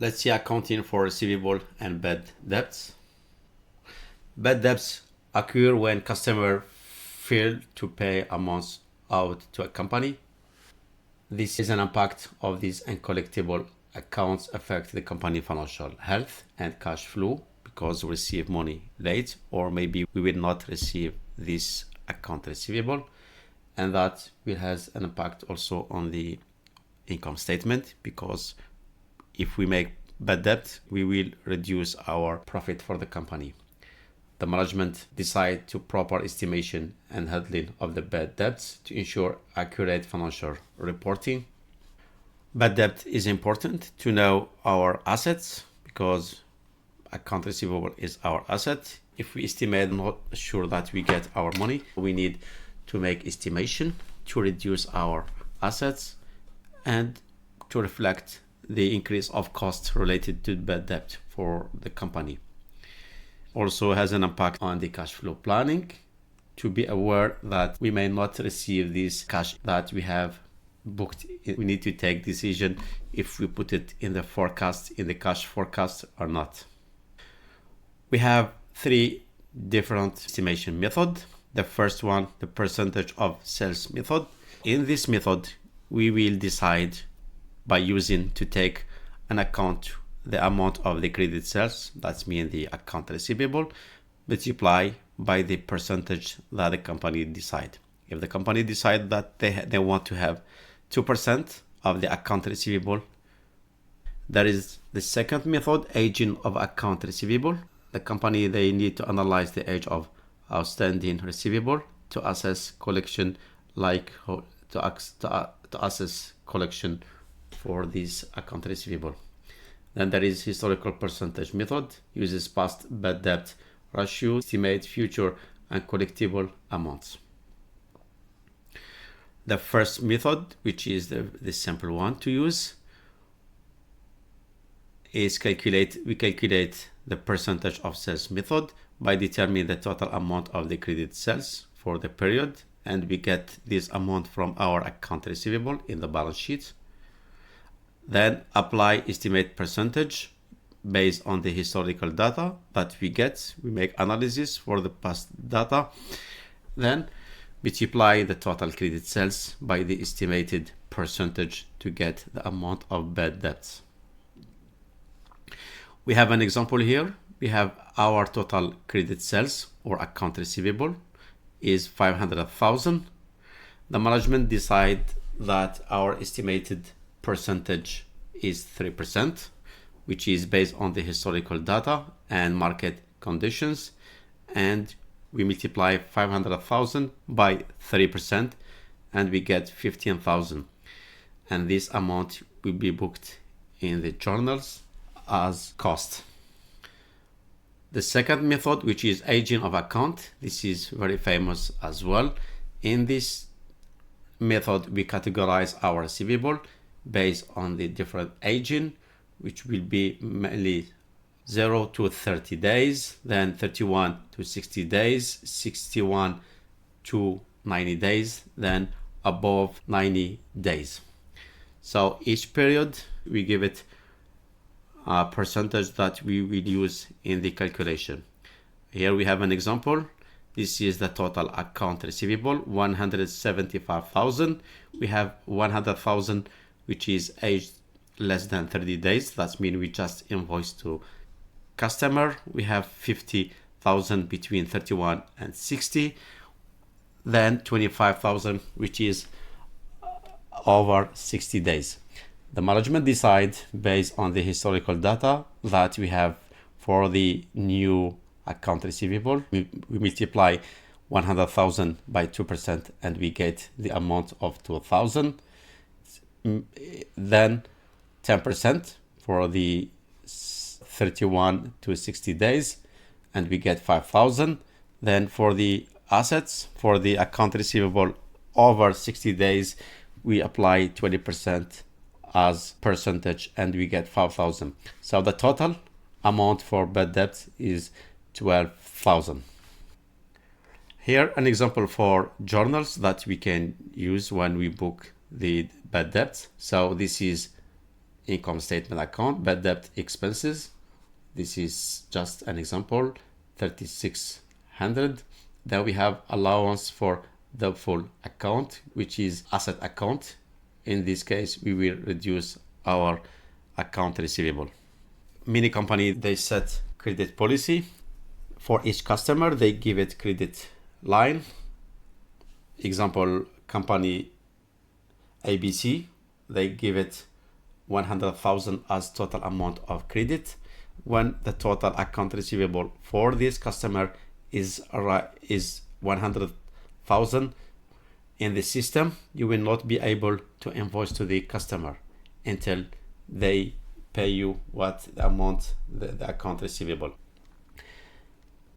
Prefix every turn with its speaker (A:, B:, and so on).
A: Let's see accounting for receivable and bad debts. Bad debts occur when customer fail to pay amounts out to a company. This is an impact of these uncollectible accounts affect the company financial health and cash flow because we receive money late, or maybe we will not receive this account receivable, and that will has an impact also on the income statement, because if we make bad debt, we will reduce our profit for the company. The management decide to proper estimation and handling of the bad debts to ensure accurate financial reporting. Bad debt is important to know our assets, because account receivable is our asset. If we estimate not sure that we get our money, we need to make estimation to reduce our assets and to reflect the increase of costs related to bad debt for the company. Also has an impact on the cash flow planning, to be aware that we may not receive this cash that we have booked. We need to take decision if we put it in the forecast, in the cash forecast or not. We have three different estimation method. The first one, the percentage of sales method. In this method, we will decide by using to take an account the amount of the credit sales, that's mean the account receivable, multiply by the percentage that the company decide. If the company decide that they want to have 2% of the account receivable, that is the second method, aging of account receivable. The company, they need to analyze the age of outstanding receivable to assess collection, like to assess collection for this account receivable. Then there is historical percentage method, uses past bad debt ratio, estimate future uncollectible amounts. The first method, which is the simple one to use, is we calculate the percentage of sales method by determining the total amount of the credit sales for the period, and we get this amount from our account receivable in the balance sheet. Then apply estimate percentage based on the historical data that we get. We make analysis for the past data. Then multiply the total credit sales by the estimated percentage to get the amount of bad debts. We have an example here. We have our total credit sales or account receivable is 500,000. The management decide that our estimated percentage is 3%, which is based on the historical data and market conditions, and we multiply 500,000 by 3% and we get 15,000, and this amount will be booked in the journals as cost. The second method, which is aging of account, this is very famous as well. In this method, we categorize our receivable based on the different aging, which will be mainly 0 to 30 days, then 31 to 60 days, 61 to 90 days, then above 90 days. So each period we give it a percentage that we will use in the calculation. Here we have an example. This is the total account receivable, 175,000. We have 100,000 which is aged less than 30 days. That means we just invoice to customer. We have 50,000 between 31 and 60. Then 25,000 which is over 60 days. The management decide based on the historical data that we have for the new account receivable. We multiply 100,000 by 2% and we get the amount of 2,000. Then 10% for the 31 to 60 days and we get 5,000. Then for the assets, for the account receivable over 60 days, we apply 20% as percentage and we get 5,000. So the total amount for bad debt is 12,000. Here an example for journals that we can use when we book the bad debts. So this is income statement account, bad debt expenses. This is just an example, 3,600. Then we have allowance for doubtful account, which is asset account. In this case, we will reduce our account receivable. Many companies, they set credit policy. For each customer, they give it credit line. Example, company ABC, they give it 100,000 as total amount of credit. When the total account receivable for this customer is 100,000 in the system, you will not be able to invoice to the customer until they pay you what the amount the account receivable.